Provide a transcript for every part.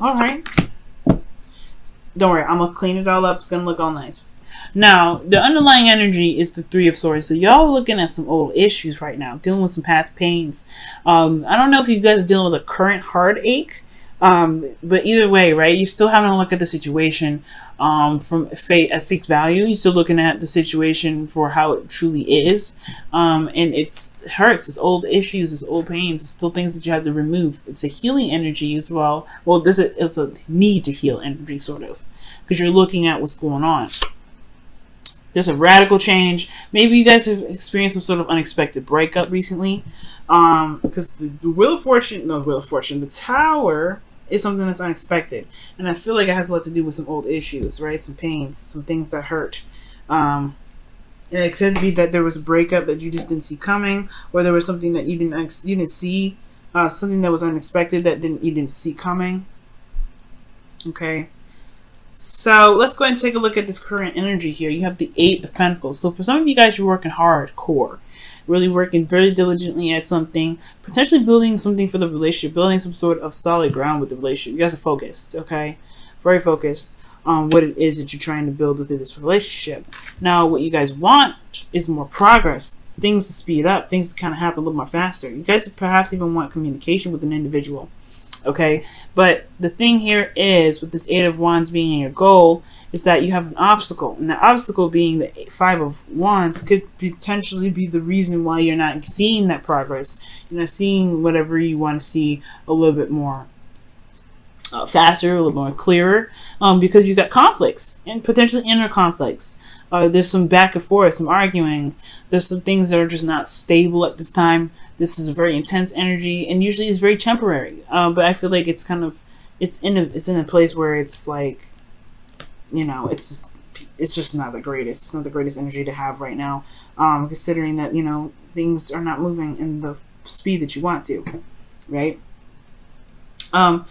All right. Don't worry, I'm going to clean it all up. It's going to look all nice. Now, the underlying energy is the Three of Swords. So y'all are looking at some old issues right now, dealing with some past pains. I don't know if you guys are dealing with a current heartache, but either way, right? You're still having to look at the situation from at face value. You're still looking at the situation for how it truly is, and it hurts. It's old issues. It's old pains. It's still things that you have to remove. It's a healing energy as well. Well, it's a need to heal energy, sort of, because you're looking at what's going on. There's a radical change. Maybe you guys have experienced some sort of unexpected breakup recently. Because the Wheel of Fortune, the Tower is something that's unexpected. And I feel like it has a lot to do with some old issues, right? Some pains, some things that hurt. And it could be that there was a breakup that you just didn't see coming, or there was something that you didn't see, something that was unexpected that you didn't see coming. Okay. So let's go ahead and take a look at this current energy here. You have the Eight of Pentacles. So for some of you guys, you're working hardcore, really working very diligently at something, potentially building something for the relationship, building some sort of solid ground with the relationship. You guys are focused, okay? Very focused on what it is that you're trying to build within this relationship. Now, what you guys want is more progress, things to speed up, things to kind of happen a little more faster. You guys perhaps even want communication with an individual. Okay, but the thing here is, with this Eight of Wands being your goal, is that you have an obstacle, and the obstacle being the Five of Wands could potentially be the reason why you're not seeing that progress. You're not seeing whatever you want to see a little bit more faster, a little more clearer, because you got conflicts and potentially inner conflicts. There's some back and forth, some arguing. There's some things that are just not stable at this time. This is a very intense energy, and usually it's very temporary. But I feel like it's kind of it's in a place where it's like, you know, it's just not the greatest. It's not the greatest energy to have right now, considering that, you know, things are not moving in the speed that you want to, right? And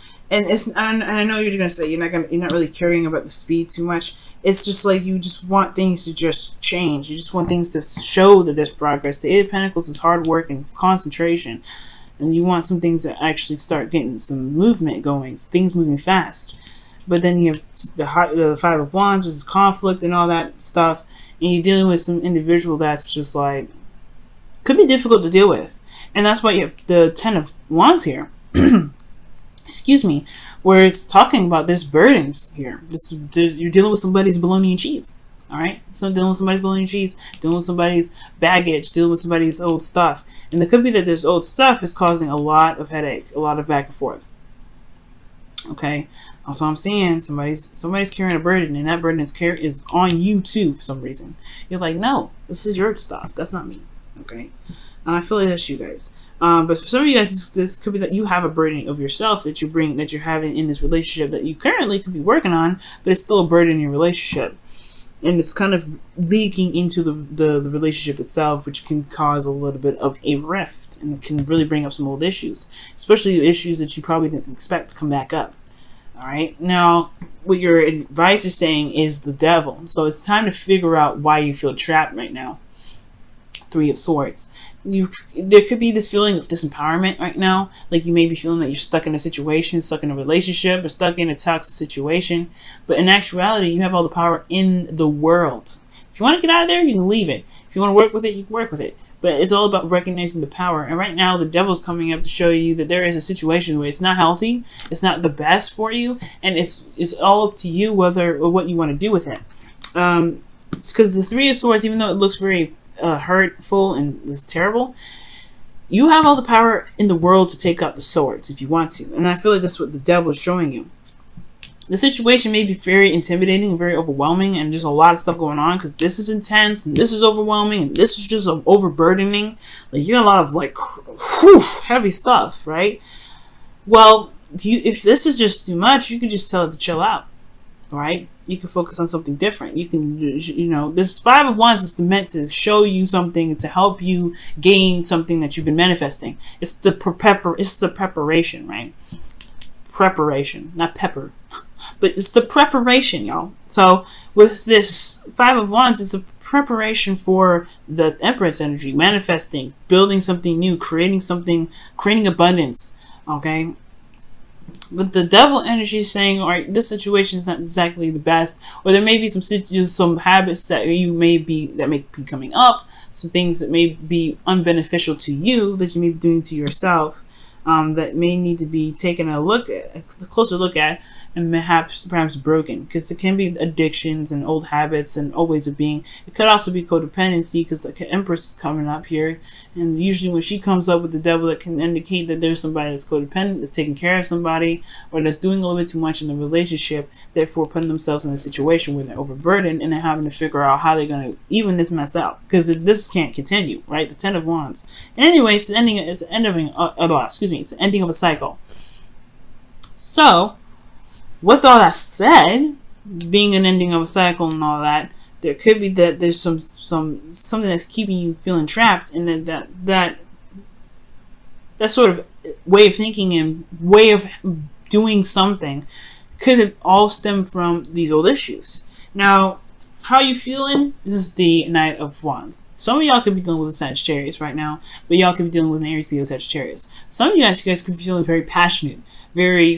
I know you're gonna say you're not really caring about the speed too much. It's just like you just want things to just change. You just want things to show that there's progress. The Eight of Pentacles is hard work and concentration, and you want some things that actually start getting some movement going, things moving fast. But then you have the Five of Wands, which is conflict and all that stuff, and you're dealing with some individual that's just like could be difficult to deal with, and that's why you have the Ten of Wands here. Excuse me, where it's talking about there's burdens here. You're dealing with somebody's bologna and cheese. All right, so dealing with somebody's bologna and cheese, dealing with somebody's baggage, dealing with somebody's old stuff, and it could be that this old stuff is causing a lot of headache, a lot of back and forth. Okay, also I'm seeing somebody's carrying a burden, and that burden is on you too for some reason. You're like, no, this is your stuff. That's not me. Okay, and I feel like that's you guys. But for some of you guys, this could be that you have a burden of yourself that you're having in this relationship that you currently could be working on, but it's still a burden in your relationship, and it's kind of leaking into the relationship itself, which can cause a little bit of a rift, and it can really bring up some old issues, especially issues that you probably didn't expect to come back up. All right, now what your advice is saying is the Devil, so it's time to figure out why you feel trapped right now. Three of Swords. There could be this feeling of disempowerment right now. Like you may be feeling that you're stuck in a situation, stuck in a relationship, or stuck in a toxic situation. But in actuality, you have all the power in the world. If you want to get out of there, you can leave it. If you want to work with it, you can work with it. But it's all about recognizing the power. And right now, the Devil's coming up to show you that there is a situation where it's not healthy, it's not the best for you, and it's all up to you whether or what you want to do with it. It's because the Three of Swords, even though it looks very hurtful and is terrible, you have all the power in the world to take out the swords if you want to, and I feel like that's what the Devil is showing you. The situation may be very intimidating, very overwhelming, and just a lot of stuff going on because this is intense and this is overwhelming and this is just overburdening. Like you got a lot of like heavy stuff, right? Well, if this is just too much, you can just tell it to chill out. Right? You can focus on something different. You can, you know, this Five of Wands is meant to show you something, to help you gain something that you've been manifesting. It's the preparation, right? Preparation, not pepper, but it's the preparation, y'all. So with this Five of Wands, it's a preparation for the Empress energy, manifesting, building something new, creating something, creating abundance. Okay. But the devil energy is saying, all right, this situation is not exactly the best, or there may be some habits that may be coming up, some things that may be unbeneficial to you that you may be doing to yourself, that may need to be taken a closer look at, and perhaps broken, because it can be addictions and old habits and old ways of being. It could also be codependency, because the Empress is coming up here, and usually when she comes up with the devil, it can indicate that there's somebody that's codependent, that's taking care of somebody, or that's doing a little bit too much in the relationship, therefore putting themselves in a situation where they're overburdened and they're having to figure out how they're going to even this mess out, because this can't continue, right? The Ten of Wands. And anyway, it's the ending of a cycle. So, with all that said, being an ending of a cycle and all that, there could be that there's something that's keeping you feeling trapped, and that sort of way of thinking and way of doing something could have all stemmed from these old issues. Now, how are you feeling? This is the Knight of Wands. Some of y'all could be dealing with a Sagittarius right now, but y'all could be dealing with an Aries, Leo, Sagittarius. Some of you guys could be feeling very passionate, very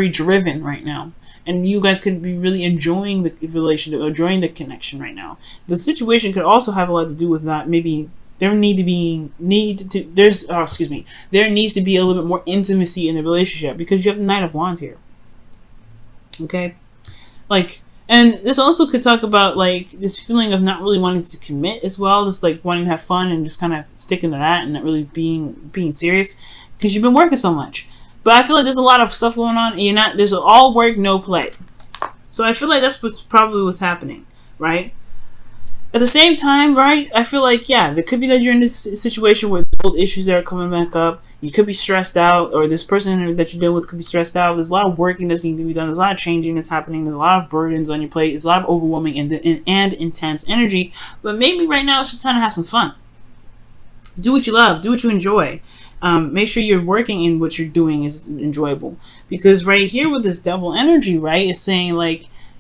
driven right now. And you guys could be really enjoying the relationship, enjoying the connection right now. The situation could also have a lot to do with that. Maybe there needs to be a little bit more intimacy in the relationship, because you have the Knight of Wands here. Okay? And this also could talk about this feeling of not really wanting to commit as well, just wanting to have fun and just kind of sticking to that and not really being serious, because you've been working so much. But I feel like there's a lot of stuff going on, and there's all work, no play. So I feel like that's probably what's happening, right? At the same time, right, I feel like, yeah, there could be that you're in this situation where old issues that are coming back up. You could be stressed out, or this person that you're dealing with could be stressed out. There's a lot of working that's needing to be done. There's a lot of changing that's happening. There's a lot of burdens on your plate. It's a lot of overwhelming and intense energy. But maybe right now it's just time to have some fun. Do what you love. Do what you enjoy. Make sure you're working and what you're doing is enjoyable. Because right here with this devil energy, right, is saying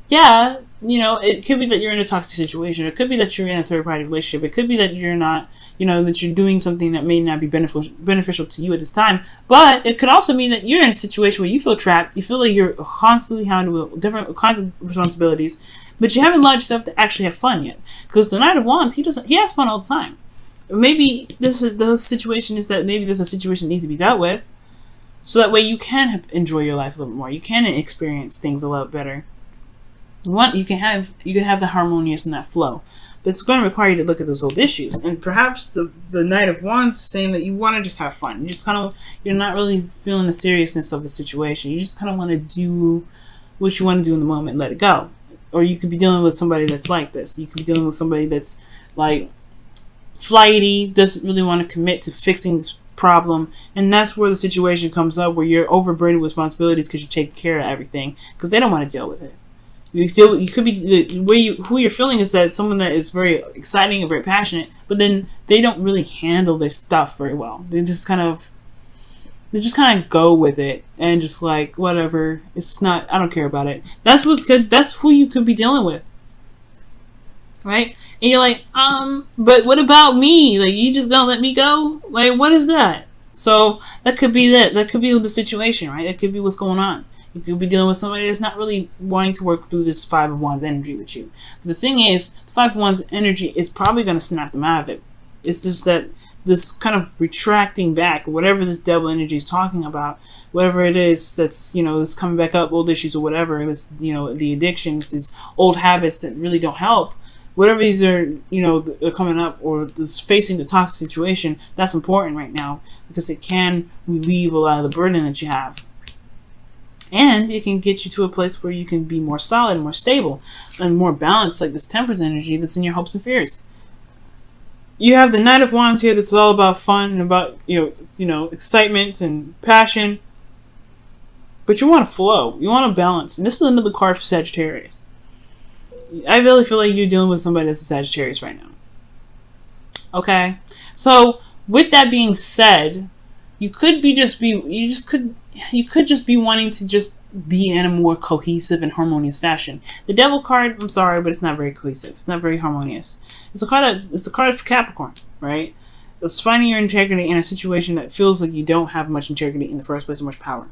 yeah, it could be that you're in a toxic situation. It could be that you're in a third-party relationship. It could be that you're not, that you're doing something that may not be beneficial to you at this time. But it could also mean that you're in a situation where you feel trapped. You feel like you're constantly handling different kinds of responsibilities, but you haven't allowed yourself to actually have fun yet. Because the Knight of Wands, he has fun all the time. Maybe the situation is that maybe there's a situation that needs to be dealt with, so that way you can enjoy your life a little bit more. You can experience things a lot better. You can have the harmonious and that flow, but it's going to require you to look at those old issues. And perhaps the Knight of Wands is saying that you want to just have fun. You're not really feeling the seriousness of the situation. You just kind of want to do what you want to do in the moment and let it go. Or you could be dealing with somebody that's like this. You could be dealing with somebody that's flighty, doesn't really want to commit to fixing this problem, and that's where the situation comes up where you're overburdened with responsibilities because you take care of everything because they don't want to deal with it. You could be who you're feeling is that someone that is very exciting and very passionate, but then they don't really handle their stuff very well. They just kind of go with it and just whatever. It's not. I don't care about it. That's who you could be dealing with, right? And you're but what about me? You just gonna let me go? What is that? So that could be that. That could be the situation, right? That could be what's going on. You could be dealing with somebody that's not really wanting to work through this Five of Wands energy with you. But the thing is, the Five of Wands energy is probably going to snap them out of it. It's just that this kind of retracting back, whatever this devil energy is talking about, whatever it is that's, that's coming back up, old issues or whatever, this, the addictions, these old habits that really don't help, whatever these are, are coming up, or this facing the toxic situation, that's important right now because it can relieve a lot of the burden that you have. And it can get you to a place where you can be more solid, more stable, and more balanced, like this Temperance energy that's in your hopes and fears. You have the Knight of Wands here that's all about fun and about, excitement and passion. But you want to flow. You want to balance. And this is another card for Sagittarius. I really feel like you're dealing with somebody that's a Sagittarius right now. Okay? So, with that being said, you could just be wanting to just be in a more cohesive and harmonious fashion. The Devil card, I'm sorry, but it's not very cohesive. It's not very harmonious. It's the card of Capricorn, right? It's finding your integrity in a situation that feels like you don't have much integrity in the first place or much power.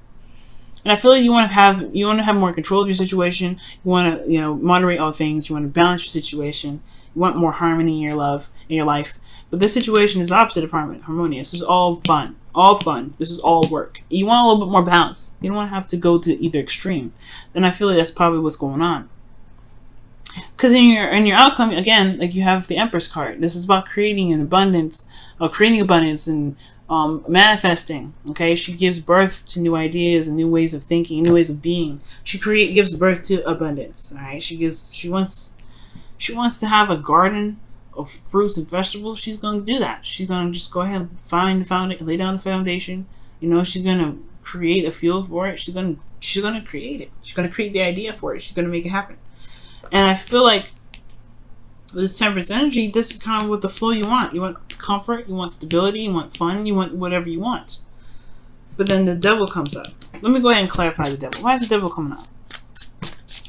And I feel like you want to have more control of your situation. You want to, moderate all things. You want to balance your situation. You want more harmony in your life. But this situation is the opposite of harmonious. This is all fun. All fun. This is all work. You want a little bit more balance. You don't want to have to go to either extreme. Then I feel like that's probably what's going on. Because in your outcome, again, like you have the Empress card. This is about creating abundance and manifesting. Okay, she gives birth to new ideas and new ways of thinking, new ways of being. She gives birth to abundance. All right, she wants to have a garden of fruits and vegetables. She's going to do that. She's going to just go ahead and lay down the foundation. She's going to create a field for it. She's going to create it. She's going to create the idea for it. She's going to make it happen. And I feel like with this Temperance energy, this is kind of what the flow you want. You want comfort, you want stability, you want fun, you want whatever you want. But then the devil comes up. Let me go ahead and clarify the devil. Why is the devil coming up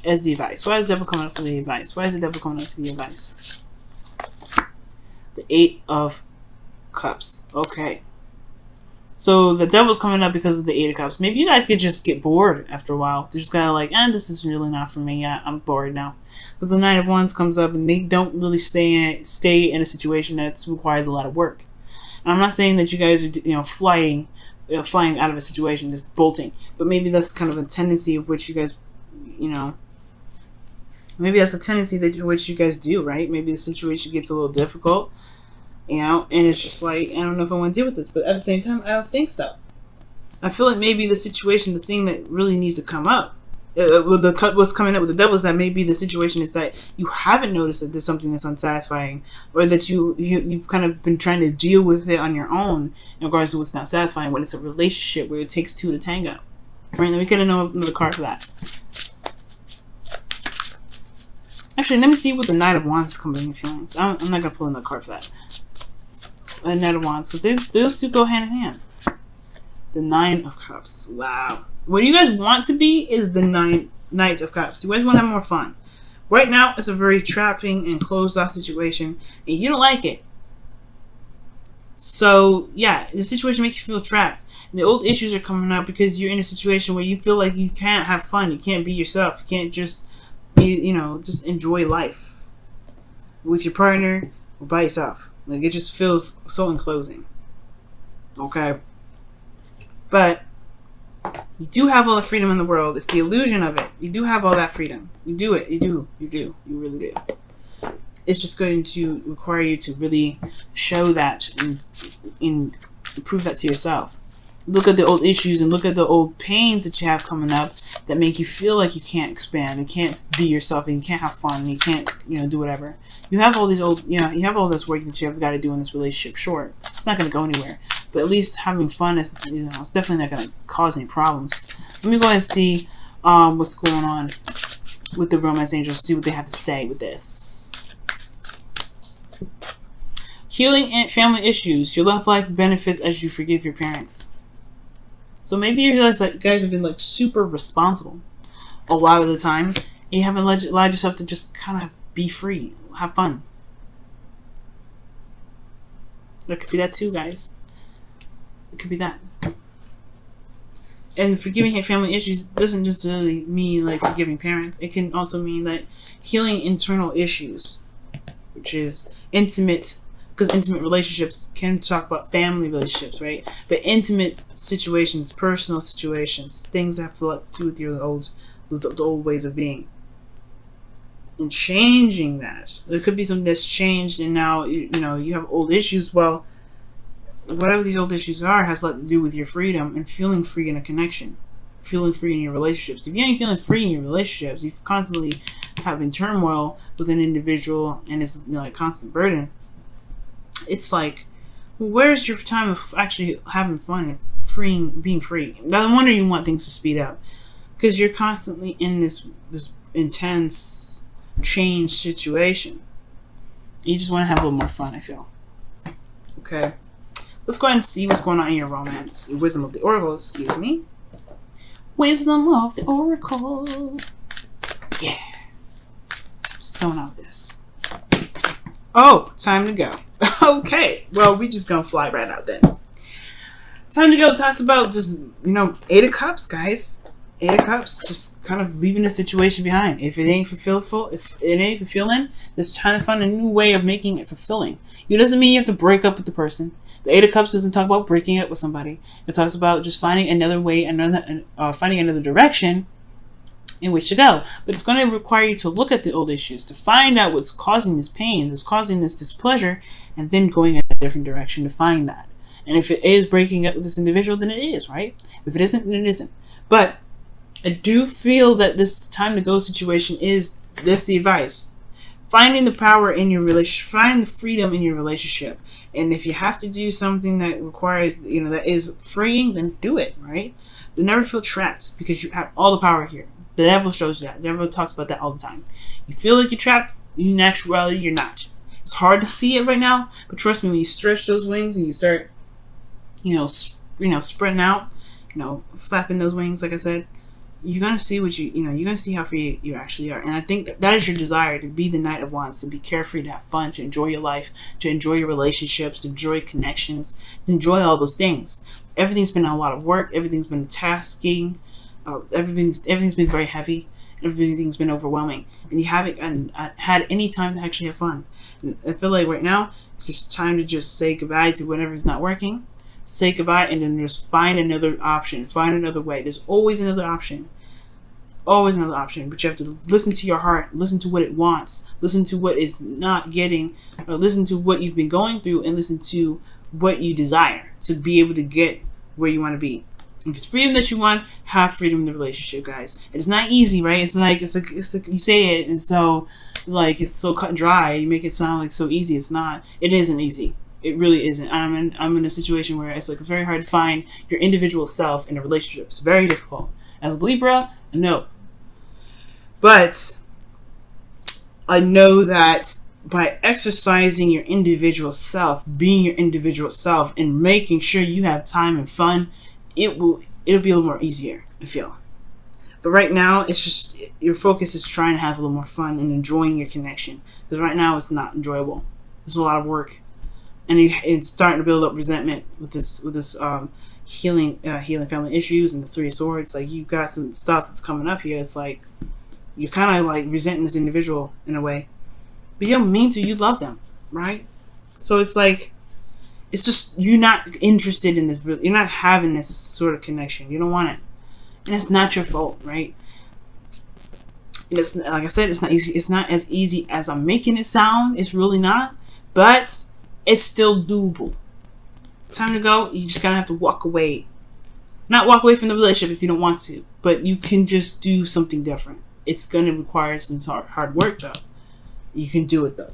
as the advice? Why is the devil coming up for the advice? Why is the devil coming up for the advice? The 8 of Cups. Okay. So the devil's coming up because of the 8 of Cups. Maybe you guys could just get bored after a while. They're just kind of like, this is really not for me. I'm bored now. Because the 9 of Wands comes up and they don't really stay in a situation that requires a lot of work. And I'm not saying that you guys are flying out of a situation, just bolting. But maybe that's kind of a tendency of which you guys, maybe that's a tendency which you guys do, right? Maybe the situation gets a little difficult. And it's just like, I don't know if I want to deal with this, but at the same time, I don't think so. I feel like maybe the situation, the thing that really needs to come up, what's coming up with the devil is that maybe the situation is that you haven't noticed that there's something that's unsatisfying, or that you've kind of been trying to deal with it on your own in regards to what's not satisfying, when it's a relationship where it takes 2 to tango. Right? Let me get another card for that. Actually, let me see what the Knight of Wands is coming in your feelings. I'm not going to pull another card for that. A Knight of Wands, because those two go hand in hand. The 9 of Cups. Wow. What you guys want to be is the Knights of Cups. You guys want to have more fun. Right now, it's a very trapping and closed off situation, and you don't like it. So, yeah, the situation makes you feel trapped. And the old issues are coming out because you're in a situation where you feel like you can't have fun. You can't be yourself. You can't just be, just enjoy life with your partner or by yourself. Like, it just feels so enclosing. Okay? But you do have all the freedom in the world. It's the illusion of it. You do have all that freedom. You do it. You do. You do. You really do. It's just going to require you to really show that and prove that to yourself. Look at the old issues and look at the old pains that you have coming up that make you feel like you can't expand and can't be yourself and you can't have fun and you can't, do whatever. You have all these old, you have all this work that you have got to do in this relationship. Sure, it's not going to go anywhere, but at least having fun is, it's definitely not going to cause any problems. Let me go ahead and see what's going on with the romance angels. See what they have to say with this. Healing and family issues. Your love life benefits as you forgive your parents. So maybe you realize that you guys have been like super responsible a lot of the time. And you haven't allowed yourself to just kind of be free, have fun. There could be that too, guys. It could be that. And forgiving family issues doesn't just really mean like forgiving parents. It can also mean that healing internal issues, which is intimate. Because intimate relationships can talk about family relationships, right? But intimate situations, personal situations, things that have to do with your the old ways of being. And changing that. There could be something that's changed and now, you have old issues. Well, whatever these old issues are has a lot to do with your freedom and feeling free in a connection. Feeling free in your relationships. If you ain't feeling free in your relationships, you constantly having turmoil with an individual and it's a constant burden. It's like, where's your time of actually having fun and being free? No wonder you want things to speed up, because you're constantly in this intense change situation. You just want to have a little more fun, I feel. Okay, let's go ahead and see what's going on in your romance. Wisdom of the Oracle, excuse me. Wisdom of the Oracle. Yeah. Stone out this. Oh, time to go. Okay, well, we just gonna fly right out then. Time to go talks about just, 8 of Cups, guys. Eight of Cups, just kind of leaving the situation behind. If it ain't if it ain't fulfilling, just trying to find a new way of making it fulfilling. It doesn't mean you have to break up with the person. The Eight of Cups doesn't talk about breaking up with somebody. It talks about just finding another way, finding another direction in which to go. But it's going to require you to look at the old issues, to find out what's causing this pain, what's causing this displeasure, and then going in a different direction to find that. And if it is breaking up with this individual, then it is, right? If it isn't, then it isn't. But I do feel that this time to go situation is this the advice. Finding the power in your relationship, find the freedom in your relationship. And if you have to do something that requires, that is freeing, then do it, right? But never feel trapped because you have all the power here. The devil shows you that. The devil talks about that all the time. You feel like you're trapped, in actuality, you're not. It's hard to see it right now, but trust me, when you stretch those wings and you start, spreading out, flapping those wings, like I said, you're gonna see you're gonna see how free you actually are. And I think that is your desire, to be the Knight of Wands, to be carefree, to have fun, to enjoy your life, to enjoy your relationships, to enjoy connections, to enjoy all those things. Everything's been a lot of work. Everything's been tasking. Everything's been very heavy. Everything's been overwhelming, and you haven't had any time to actually have fun. And I feel like right now it's just time to just say goodbye to whatever's not working. Say goodbye, and then just find another option. Find another way. There's always another option. Always another option. But you have to listen to your heart. Listen to what it wants. Listen to what it's not getting. Or listen to what you've been going through, and listen to what you desire to be able to get where you want to be. If it's freedom that you want, have freedom in the relationship, guys. It's not easy, right? It's like you say it, and so it's so cut and dry. You make it sound like so easy. It's not. It isn't easy. It really isn't. I'm in a situation where it's very hard to find your individual self in a relationship. It's very difficult. As a Libra, no. But I know that by exercising your individual self, being your individual self, and making sure you have time and fun, it'll be a little more easier, I feel. But right now, it's just your focus is trying to have a little more fun and enjoying your connection. Because right now, it's not enjoyable. It's a lot of work, and it's starting to build up resentment with this healing family issues and the Three of Swords. Like, you've got some stuff that's coming up here. It's like you're kind of like resenting this individual in a way, but you don't mean to. You love them, right? So it's like, it's just, you're not interested in this. You're not having this sort of connection. You don't want it, and it's not your fault, right? And it's, like I said, it's not easy. It's not as easy as I'm making it sound. It's really not, but it's still doable. Time to go. You just gotta have to walk away. Not walk away from the relationship if you don't want to, but you can just do something different. It's gonna require some hard work, though. You can do it, though.